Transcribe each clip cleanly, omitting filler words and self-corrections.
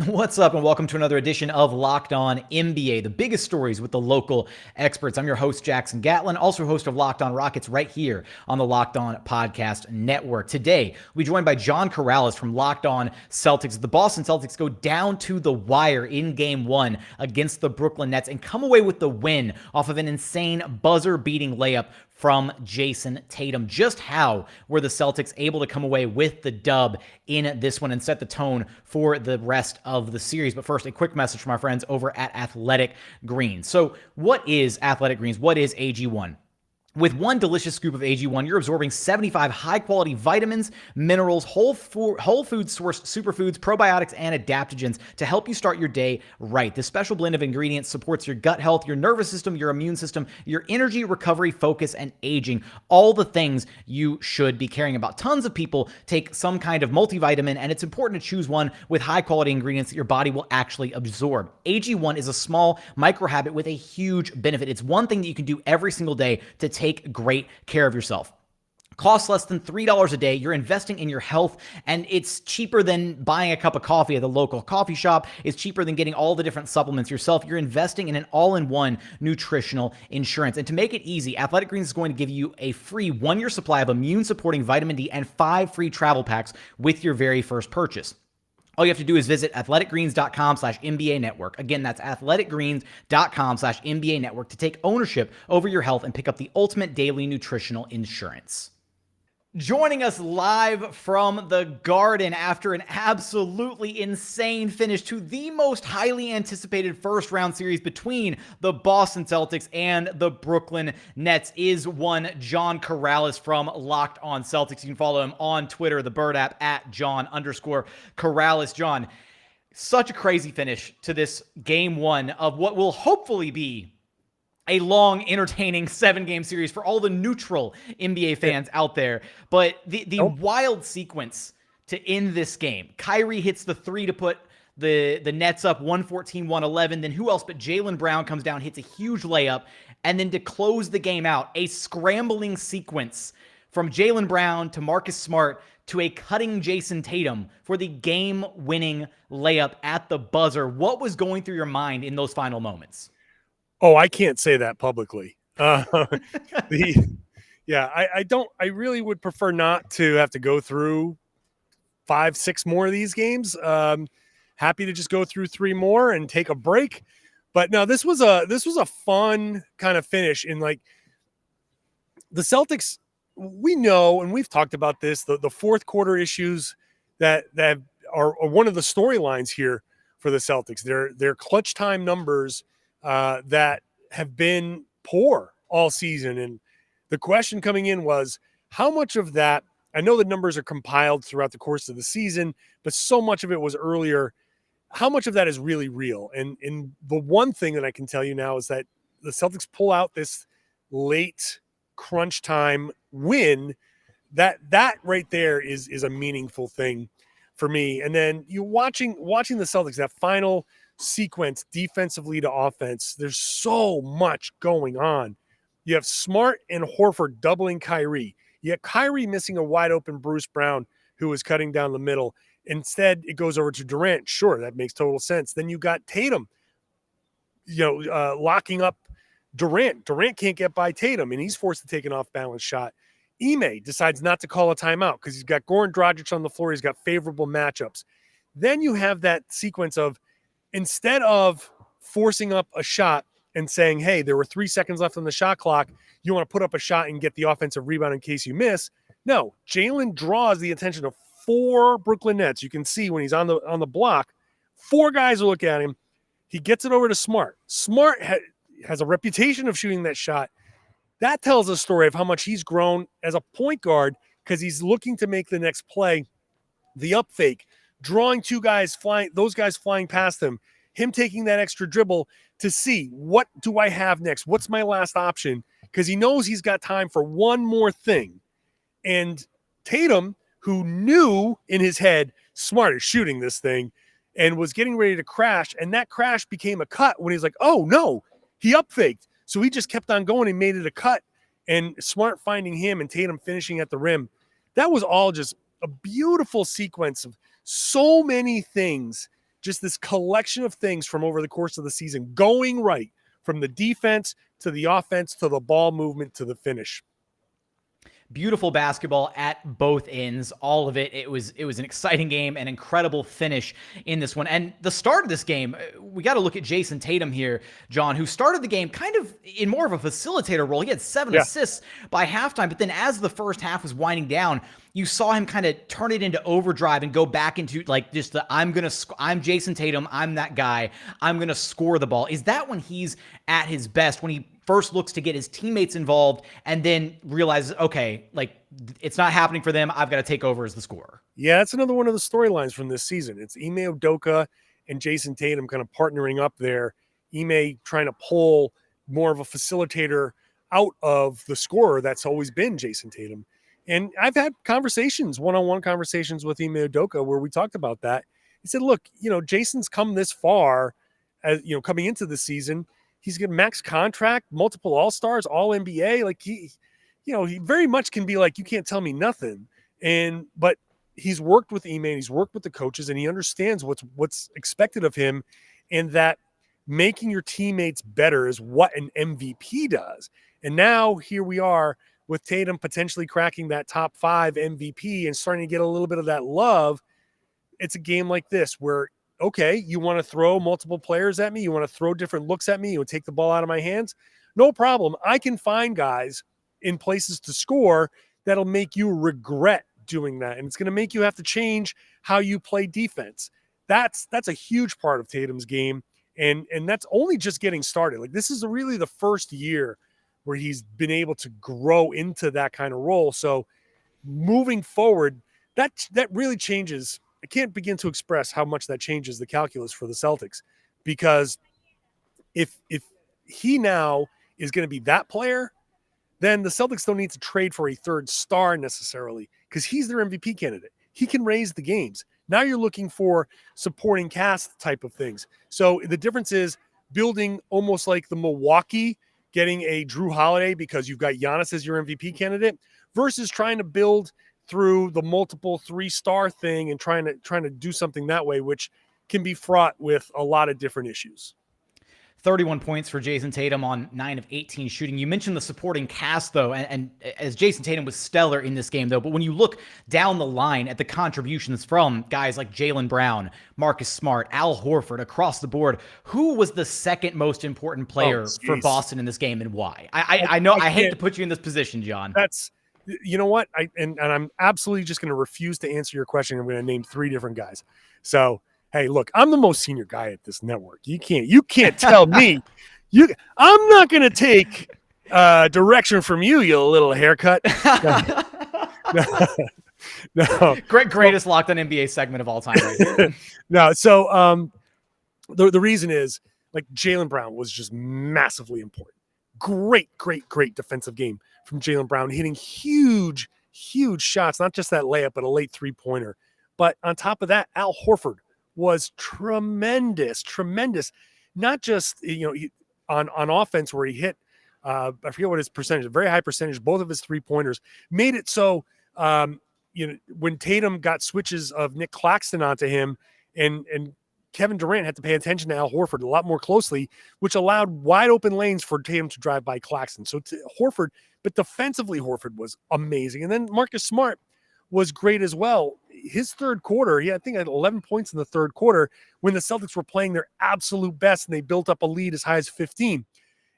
What's up, and welcome to another edition of Locked On NBA, the biggest stories with the local experts. I'm your host, Jackson Gatlin, also host of Locked On Rockets right here on the Locked On Podcast Network. Today, we're joined by John Karalis from Locked On Celtics. The Boston Celtics go down to the wire in Game 1 against the Brooklyn Nets and come away with the win off of an insane buzzer-beating layup from Jayson Tatum. Just how were the Celtics able to come away with the dub in this one and set the tone for the rest of the series? But first, a quick message from our friends over at Athletic Greens. So what is Athletic Greens? What is AG1? With one delicious scoop of AG1, you're absorbing 75 high-quality vitamins, minerals, whole food sourced superfoods, probiotics, and adaptogens to help you start your day right. This special blend of ingredients supports your gut health, your nervous system, your immune system, your energy, recovery, focus, and aging. All the things you should be caring about. Tons of people take some kind of multivitamin, and it's important to choose one with high-quality ingredients that your body will actually absorb. AG1 is a small micro habit with a huge benefit. It's one thing that you can do every single day to take great care of yourself. Costs less than $3 a day. You're investing in your health, and it's cheaper than buying a cup of coffee at the local coffee shop. It's cheaper than getting all the different supplements yourself. You're investing in an all-in-one nutritional insurance. And to make it easy, Athletic Greens is going to give you a free 1-year supply of immune-supporting vitamin D and 5 free travel packs with your very first purchase. All you have to do is visit athleticgreens.com/NBA network. Again, that's athleticgreens.com/NBA network to take ownership over your health and pick up the ultimate daily nutritional insurance. Joining us live from the Garden after an absolutely insane finish to the most highly anticipated first round series between the Boston Celtics and the Brooklyn Nets is one John Karalis from Locked On Celtics. You can follow him on Twitter, the Bird app, at John_Karalis. John, such a crazy finish to this Game 1 of what will hopefully be a long, entertaining 7-game series for all the neutral NBA fans out there. But the wild sequence to end this game. Kyrie hits the three to put the Nets up 114-111. Then who else but Jaylen Brown comes down, hits a huge layup. And then to close the game out, a scrambling sequence from Jaylen Brown to Marcus Smart to a cutting Jayson Tatum for the game-winning layup at the buzzer. What was going through your mind in those final moments? Oh, I can't say that publicly. I really would prefer not to have to go through 5-6 more of these games. Happy to just go through 3 more and take a break. But no, this was a fun kind of finish. In like the Celtics, we know, and we've talked about this, the fourth quarter issues that are one of the storylines here for the Celtics. Their clutch time numbers that have been poor all season. And the question coming in was, how much of that, I know the numbers are compiled throughout the course of the season, but so much of it was earlier. How much of that is really real? And the one thing that I can tell you now is that the Celtics pull out this late crunch time win. That right there is a meaningful thing for me. And then you watching the Celtics, that final sequence defensively to offense, there's so much going on. You have Smart and Horford doubling Kyrie. You have Kyrie missing a wide open Bruce Brown who was cutting down the middle. Instead, it goes over to Durant. Sure, that makes total sense. Then you got Tatum, locking up Durant. Durant can't get by Tatum, and he's forced to take an off-balance shot. Ime decides not to call a timeout because he's got Goran Dragic on the floor. He's got favorable matchups. Then you have that sequence of, instead of forcing up a shot and saying, hey, there were 3 seconds left on the shot clock, you want to put up a shot and get the offensive rebound in case you miss. No, Jaylen draws the attention of 4 Brooklyn Nets. You can see when he's on the block, 4 guys will look at him. He gets it over to Smart. Smart has a reputation of shooting that shot. That tells a story of how much he's grown as a point guard because he's looking to make the next play. The up fake, drawing 2 guys flying, those guys flying past him taking that extra dribble to see, what do I have next? What's my last option? Because he knows he's got time for one more thing. And Tatum, who knew in his head, Smart is shooting this thing, and was getting ready to crash, and that crash became a cut when he's like, oh no, he up faked. So he just kept on going and made it a cut, and Smart finding him and Tatum finishing at the rim. That was all just a beautiful sequence of so many things just this collection of things from over the course of the season going right, from the defense to the offense to the ball movement to the finish. Beautiful basketball at both ends, all of it. It was an exciting game, an incredible finish in this one. And the start of this game, we got to look at Jayson Tatum here, John, who started the game kind of in more of a facilitator role. He had 7 assists by halftime, but then as the first half was winding down, you saw him kind of turn it into overdrive and go back into like just the I'm Jayson Tatum, I'm that guy, I'm going to score the ball. Is that when he's at his best, when he first looks to get his teammates involved and then realizes, okay, like it's not happening for them, I've got to take over as the scorer? Yeah, that's another one of the storylines from this season. It's Ime Udoka and Jayson Tatum kind of partnering up there. Ime trying to pull more of a facilitator out of the scorer that's always been Jayson Tatum. And I've had conversations, one-on-one conversations with Ime Udoka where we talked about that. He said, look, Jayson's come this far, as coming into the season. He's got max contract, multiple All-Stars, All-NBA. Like he very much can be like, you can't tell me nothing. But he's worked with Ime, and he's worked with the coaches, and he understands what's expected of him, and that making your teammates better is what an MVP does. And now here we are with Tatum potentially cracking that top 5 MVP and starting to get a little bit of that love. It's a game like this where, okay, you want to throw multiple players at me, you want to throw different looks at me, you want to take the ball out of my hands, no problem. I can find guys in places to score that'll make you regret doing that, and it's going to make you have to change how you play defense. That's a huge part of Tatum's game, and that's only just getting started. Like, this is really the first year where he's been able to grow into that kind of role. So moving forward, that really changes. I can't begin to express how much that changes the calculus for the Celtics, because if he now is going to be that player, then the Celtics don't need to trade for a third star necessarily, because he's their MVP candidate. He can raise the games. Now you're looking for supporting cast type of things. So the difference is building almost like the Milwaukee, getting a Drew Holiday because you've got Giannis as your MVP candidate, versus trying to build through the multiple 3-star thing and trying to do something that way, which can be fraught with a lot of different issues. 31 points for Jayson Tatum on 9 of 18 shooting. You mentioned the supporting cast, though, and as Jayson Tatum was stellar in this game, though, but when you look down the line at the contributions from guys like Jaylen Brown, Marcus Smart, Al Horford across the board, who was the second most important player for Boston in this game, and why? I know I hate to put you in this position, John. That's, you know what? And I'm absolutely just going to refuse to answer your question. I'm going to name 3 different guys. So, hey, look, I'm the most senior guy at this network. You can't tell me. I'm not going to take direction from you little haircut. No. Greatest Locked On NBA segment of all time right here. No, so the reason is, like, Jaylen Brown was just massively important. Great defensive game from Jaylen Brown, hitting huge shots, not just that layup, but a late 3-pointer. But on top of that, Al Horford was tremendous. Not just, on offense where he hit, I forget what his percentage, a very high percentage, both of his 3-pointers, made it so, when Tatum got switches of Nick Claxton onto him, and Kevin Durant had to pay attention to Al Horford a lot more closely, which allowed wide open lanes for Tatum to drive by Claxton. So Horford, but defensively, Horford was amazing. And then Marcus Smart was great as well. His third quarter, I think had 11 points in the third quarter when the Celtics were playing their absolute best, and they built up a lead as high as 15.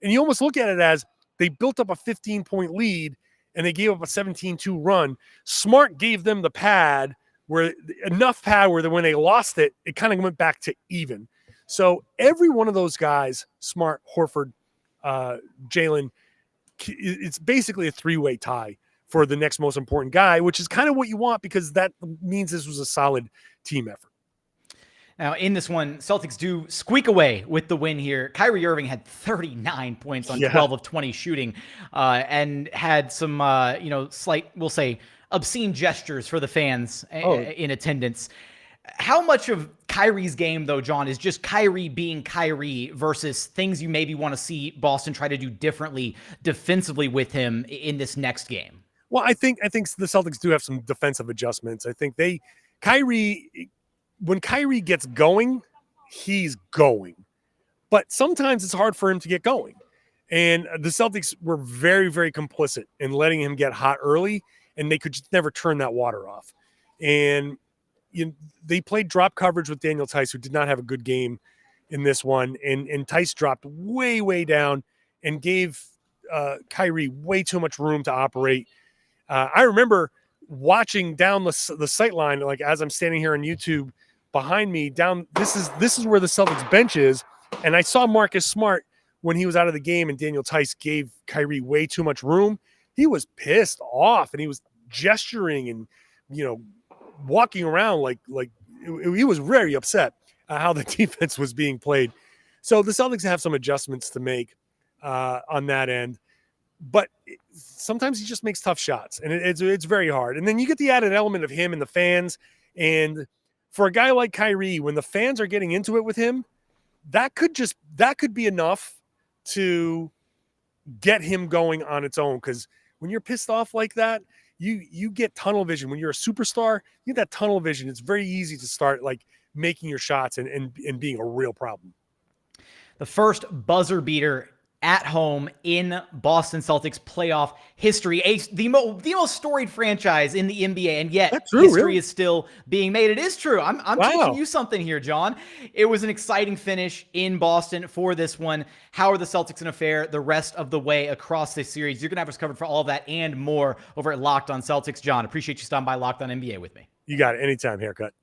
And you almost look at it as they built up a 15-point lead and they gave up a 17-2 run. Smart gave them the pad, enough pad where when they lost it, it kind of went back to even. So every one of those guys, Smart, Horford, Jaylen, it's basically a 3-way tie for the next most important guy, which is kind of what you want, because that means this was a solid team effort. Now, in this one, Celtics do squeak away with the win here. Kyrie Irving had 39 points on 12 of 20 shooting, and had some, slight, we'll say, obscene gestures for the fans in attendance. How much of Kyrie's game, though, John, is just Kyrie being Kyrie versus things you maybe want to see Boston try to do differently defensively with him in this next game? Well, I think the Celtics do have some defensive adjustments. I think when Kyrie gets going, he's going. But sometimes it's hard for him to get going. And the Celtics were very, very complicit in letting him get hot early, and they could just never turn that water off. And they played drop coverage with Daniel Tice, who did not have a good game in this one. And Tice dropped way, way down and gave Kyrie way too much room to operate. I remember watching down the sight line, like as I'm standing here on YouTube behind me, down this is where the Celtics bench is. And I saw Marcus Smart when he was out of the game and Daniel Tice gave Kyrie way too much room. He was pissed off and he was gesturing and, walking around like he was very upset how the defense was being played. So the Celtics have some adjustments to make on that end, but sometimes he just makes tough shots and it's very hard. And then you get the added element of him and the fans. And for a guy like Kyrie, when the fans are getting into it with him, that could be enough to get him going on its own. Because when you're pissed off like that, you get tunnel vision. When you're a superstar, you get that tunnel vision. It's very easy to start like making your shots and being a real problem. The first buzzer beater at home in Boston Celtics playoff history, the most storied franchise in the NBA, and yet history is still being made. It is true. I'm teaching you something here, John. It was an exciting finish in Boston for this one. How are the Celtics going to fare the rest of the way across this series? You're going to have us covered for all of that and more over at Locked On Celtics. John, appreciate you stopping by Locked On NBA with me. You got it. Anytime, Haircut.